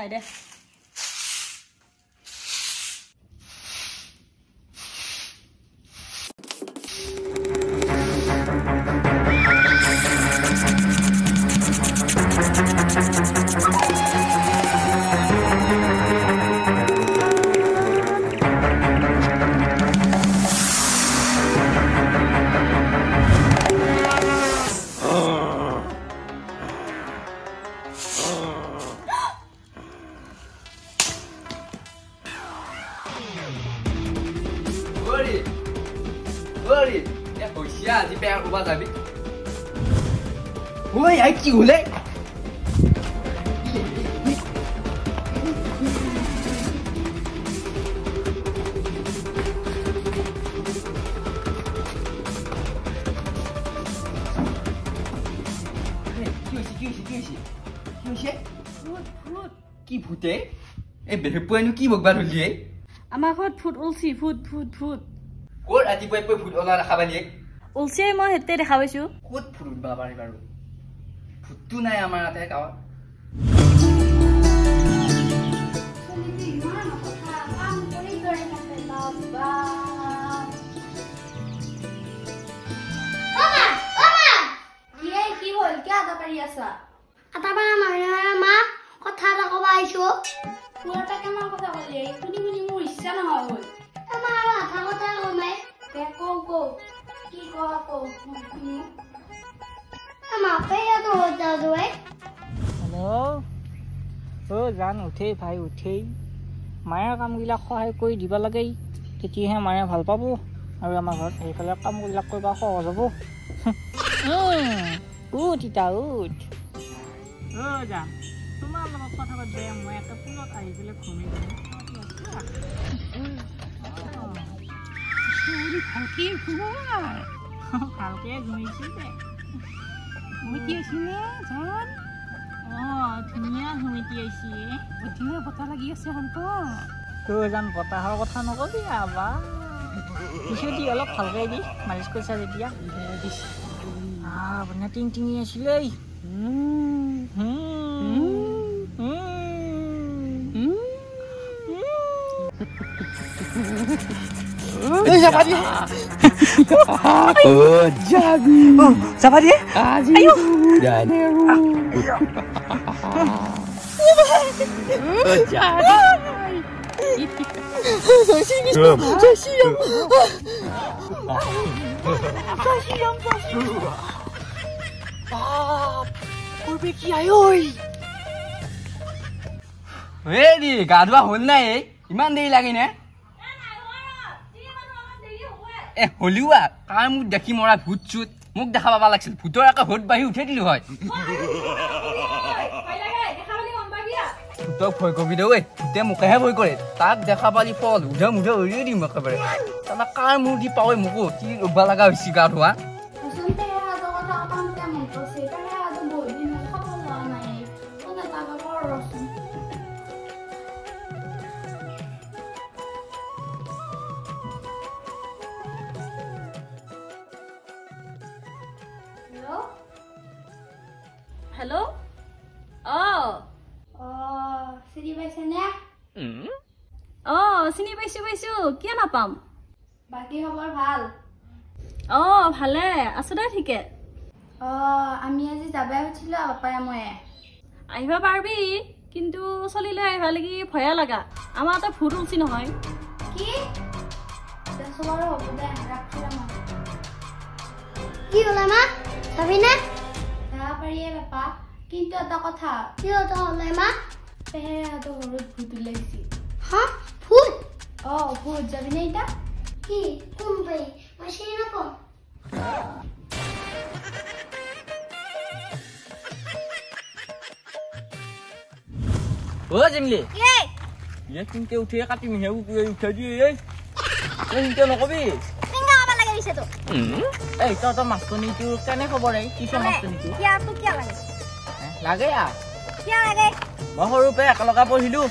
নাই দে আজি বেয়া ক'বা যাবি ঐ আই কি হ'লে কি ভূতে এই বেহেপুৱাইনো কি বগবা ধৰিলে আমাৰ ঘৰত ফুট উলছি ফুট ফুট ফুট ক'ত ৰাতিপুৱাই ফুট ওলা দেখাবা দিয়ে উলছে মই হেতে দেখা পাইছো ক'ত ফুট উঠবা পাৰি বাৰু ফুটটো নাই আমাৰ ইয়াতে গাঁৱত জান উঠেই ভাই উঠেই মায়াৰ কামবিলাক সহায় কৰি দিব লাগে তেতিয়াহে মায়ে ভাল পাব আৰু আমাৰ ঘৰত সেইফালে কামবিলাক কৰিব সহজ হ'ব উঠ ইতা উঠ জান তোমাৰ লগত কথা পাতিব মই এটা পুলত আহি পেলাই ঘুমি ভালকে ঘুমিছে দে ঘুমিটি আছিলে জান ধুনীয়া ঘুমিটি আহিছে ধুনীয়া বতাহ লাগি আছে তই জান বতাহৰ কথা নকবি বা পিছতি অলপ ভালকে দি মালিচ কৰিছা যেতিয়া আপোনাৰ টিং টিঙি আছিলে গা ধোৱা হ'ল নাই ইমান দেৰি লাগে নে হলিও কাৰ মোক দেখি মৰা ভূত চুত মোক দেখা পাবা লাগিছিল ভূতৰ একে ভূত বাঢ়ি উঠাই দিলো হয় ভূতক ভয় কবি দে ভূতে মোকেহে ভয় কৰে তাক দেখা পালি ফল উধে মুধে উৰিয়ে দিম একেবাৰে তাৰপৰা কাৰ মূৰ দি পাৱে মোকো কি ৰ'বা লগা হৈছে গা ধোৱা হেল্ল' চিনি পাইছো কিয় নাপাম বাকী খবৰ ভাল ভালে আছো দে ঠিকে আমি আজি যাবা উঠিলো পাপাই মই আহিব পাৰবি কিন্তু চলিলৈ আহিবা লাগি ভয়া লগা আমাৰ এটা ভূত উলছি নহয় কি কি হলা মা যাবি না যাব পাৰিয়ে বাপা কিন্তু এটা কথা কি হতা হলে মা পেহেৰাটো ঘৰত ভূত ওলাইছি হা ভূত ভূত যাবি না এটা কি কোন ভাই মই চিনি নাপাওঁ জেমলি কিন্তু উঠিয়ে কাটি মিহে উঠাই দিয়ে কিন্তু নকবি এই তই মাছটো কেনে খবৰ কিছ মাছটো লাগে মই সৰুপে একেলগে পঢ়িলো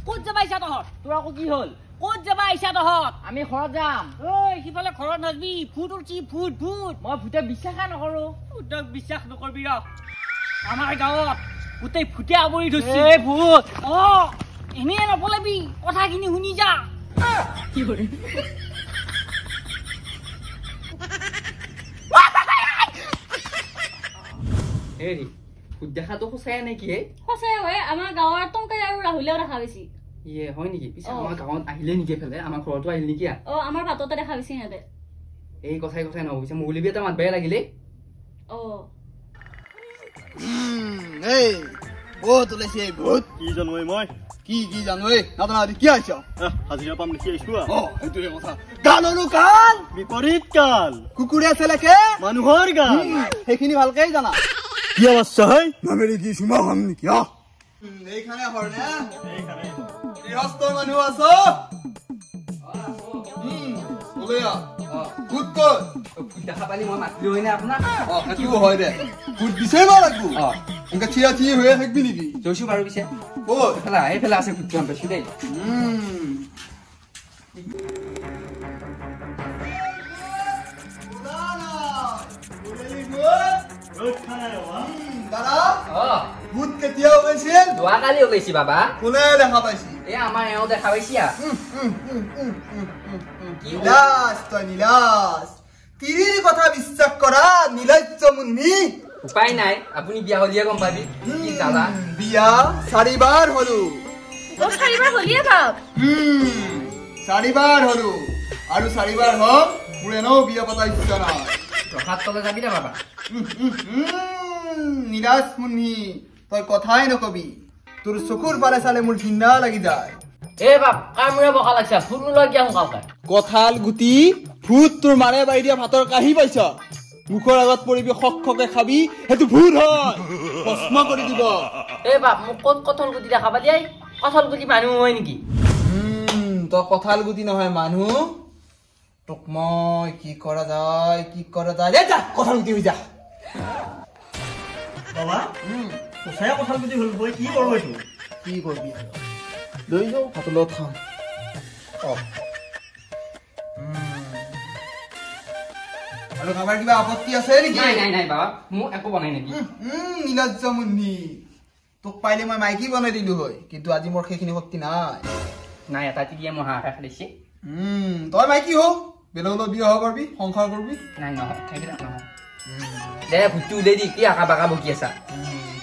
ক'ত যাবাইছা তহঁত তোৰ আকৌ কি হ'ল ক'ত যাবা আহিছা তহঁত আমি ঘৰত যাম ঐ সিফালে ঘৰত নাযাবি ভূত উঠছি ভূত ভূত মই ভূতে বিশ্বাসে নকৰোঁ ভূতক বিশ্বাস নকৰবি ৰ আমাৰ গাঁৱত গোটেই ভূতে আৱৰি ধৰিছে এই ভূত এনেই নপলাবি কথাখিনি শুনি যা কি কৰে হেৰি ভূত দেখাটো সঁচাই নেকি সঁচাই হয় আমাৰ গাঁৱৰ টংকাই আৰু ৰাহুলেও দেখা পাইছি ইয়ে হয় নেকি পিছে আমাৰ গাঁৱত আহিলে নেকি এফালে আমাৰ ঘৰতো আহিল নেকি আমাৰ বাটতে দেখা পাইছি সিহঁতে এই কথাই নহৈছে মুগলিবি এটা মাতবাই লাগিলে এই বহুত ওলাইছে এই ভূত কি জানো মই কি জানো এই নাজানা কি আহিছ হাজিৰা পাম দেখি আহিছো এইটোৱে কথা গানৰো গান বিপৰীত কাল কুকুৰে চেলেকে মানুহৰ গান সেইখিনি ভালকেই জানা কি অৱস্থা হয় নামেৰি কি চুমা হম নেকি এইখানে হৰনে গৃহস্থৰ মানুহ আছ ভূত ক'ত ভূত দেখা পালি মই মাতিলো হয় নে আপোনাক সেইটো হয় দে ভূত বিচাৰিব লাগিব এনেকে থিয়া থিয়ে হৈয়ে থাকিবি নেকি গৈছো বাৰু পিছে ক'ত এইফালে আছে ভূতটো আমি পাইছো দেই ভূত কেতিয়া ওলাইছিল যোৱাকালি ওলাইছি বাবা কোনে দেখা পাইছি এই আমাৰ এওঁ দেখা পাইছি নীলাজ তই নীলাজ তিৰিৰ কথা বিশ্বাস কৰা নীলাজ্য মুন্নি উপায় নাই আপুনি বিয়া হলিয়ে গম পাবি কি জানা বিয়া 4 বাৰ হলো 4 বাৰ হলিয়ে বাপ 4 বাৰ হলো আৰু 4 বাৰ হল মোৰ এনেও বিয়া পতা ইচ্ছা নাই ৰখাত তলে যাবি না বাবা নীলাজ মুন্নি তই কথাই নকবি তোৰ চকুৰ পাৰে চালে মোৰ ঘিন্না লাগি যায় এ বাপ কামুৰে বকা লাগছে ফুল লৈ কিয় কালকে কঁঠাল গুটি ভূত তোৰ মাৰে বাই দিয়া ভাতৰ কাহি পাইছ মুখৰ আগত পৰিবি খকে খাবি সেইটো ভূত হয় ভস্ম কৰি দিব এ বাপ মোক ক'ত কঁঠাল গুটি দেখা পালি কঁঠাল গুটি মানুহ হয় নেকি তই কঁঠাল গুটি নহয় মানুহ তোক মই কি কৰা যায় যা কঁঠাল গুটি হৈ যা বাবা সঁচাই কঁঠাল গুটি হ'ল বৈ কি কৰোঁ এইটো কি কৰিবি লৈ যাওঁ ভাতৰ লগত খাম আৰু কাৰোবাৰ কিবা আপত্তি আছে নেকি নাই বাবা মোক একো বনাই নেকি নীলাজ্য মুন্নি তোক পাইলে মই মাইকী বনাই দিলো হয় কিন্তু আজি মোৰ সেইখিনি শক্তি নাই এটা টিকিয়ে মই হাঁহ খাইছে তই মাইকী হও বেলেগলৈ বিয়া হ'ব পাৰিবি সংসাৰ কৰবি নাই নহয় সেইবিলাক নহয় দে ভূতটো উলিয়াই দি কি আঁকা বাকা বকি আছা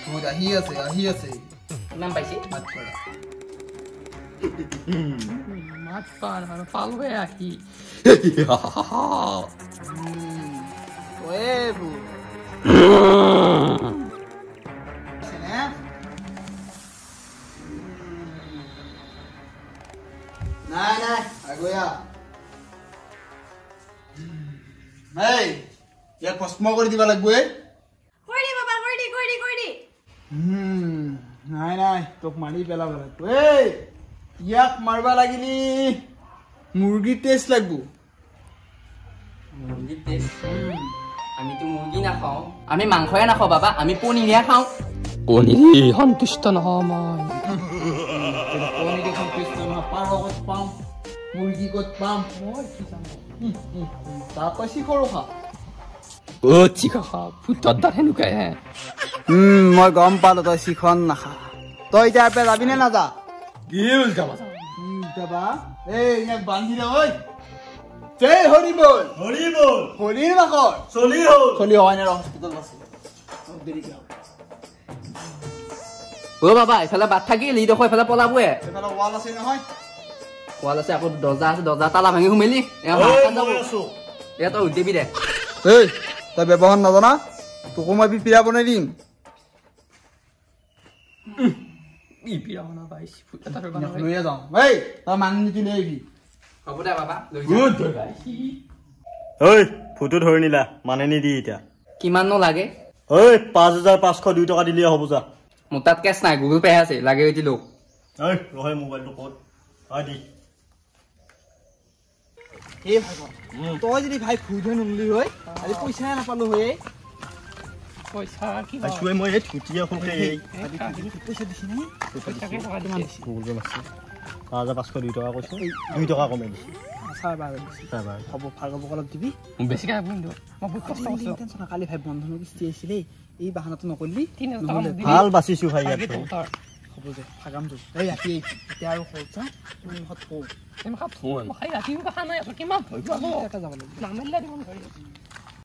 ভূত আহি আছে নাম পাইছে মাছ পাৰ আৰু পালুৱে আহি নাই আগয়া ইয়াক ভস্ম কৰি দিব লাগিব নাই তোক মাৰি পেলাব লাগিব ইয়াক মাৰিব লাগিলি মুৰ্গী টেষ্ট লাগিব মুৰ্গী টেষ্ট আমিতো মুৰ্গী নাখাওঁ আমি মাংসয়ে নাখাওঁ বাবা আমি পনীৰহে খাওঁ পনীৰ সন্তুষ্ট নহওঁ মই পাৰ ক'ত পাম মুৰ্গী ক'ত পাম তাৰ কৈছি সৰু খা ভূতৰ দাঁত সেনেকুৱাই হে মই গম পালো তই চিখন নাখা তই এতিয়া এপে যাবি নে নাযা কি উল্টাবা ইয়াক বান্ধি দে ঐ জয় হৰি বল হৰিৰ বাখৰ চলি হয় নে হস্পিটেল আছে বাবা এইফালে বাট থাকিল ইডোখৰ এইফালে পলাবয়ে এইফালে ৱাল আছে নহয় ৱাল আছে আকৌ দৰ্জা আছে দৰ্জা তালা ভাঙি সোমালি তই উঠিবি দে তই ব্যৱহাৰ নাজানা তোকো মই পিৰা বনাই দিম লৈয়ে যাওঁ তই মান নীতি লৈ আহিবি হ'ব দে বাবা ঐ ফটো ধৰি নিলা মানে নিদি এতিয়া কিমাননো লাগে 5502 টকা দিলে হ'ব যা মোৰ তাত কেছ নাই গুগল পে আছে লাগে যদি লওক ৰহে মোবাইলটো ক'ত দি তই যদি ভাই ফুৰিব নলি হয় আজি পইচাই নাপালো হয় পইচা কি মই এই থুটিয়া খুকে পইচা দিছি নাই গুগল পে আছে হাজাৰ 502 টকা কৈছোঁ 2 টকা কমাই দিছোঁ চাই বাৰু হ'ব ভাৰ্গৱক অলপ দিবি বেছিকৈ আপুনি দিয়ক মই বহুত কষ্ট কৰিছোঁ টেনচন নাই, কালি ভাই বন্ধনৰ কিস্তি আহিছিলে এই বাহানাটো নকৰিলি 3,000 টকা মোক দিবি। ভাল বাচিছোঁ ভাই ইয়াত হ'ব যে ভাগাম যো এই ৰাতি এতিয়া আৰু সৰু চা তোৰ মুখত কওঁ মই খাই ৰাতিও খা নাই কিমান ভয় পাব এটা যাব লাগিব নামেলা দিব নোৱাৰি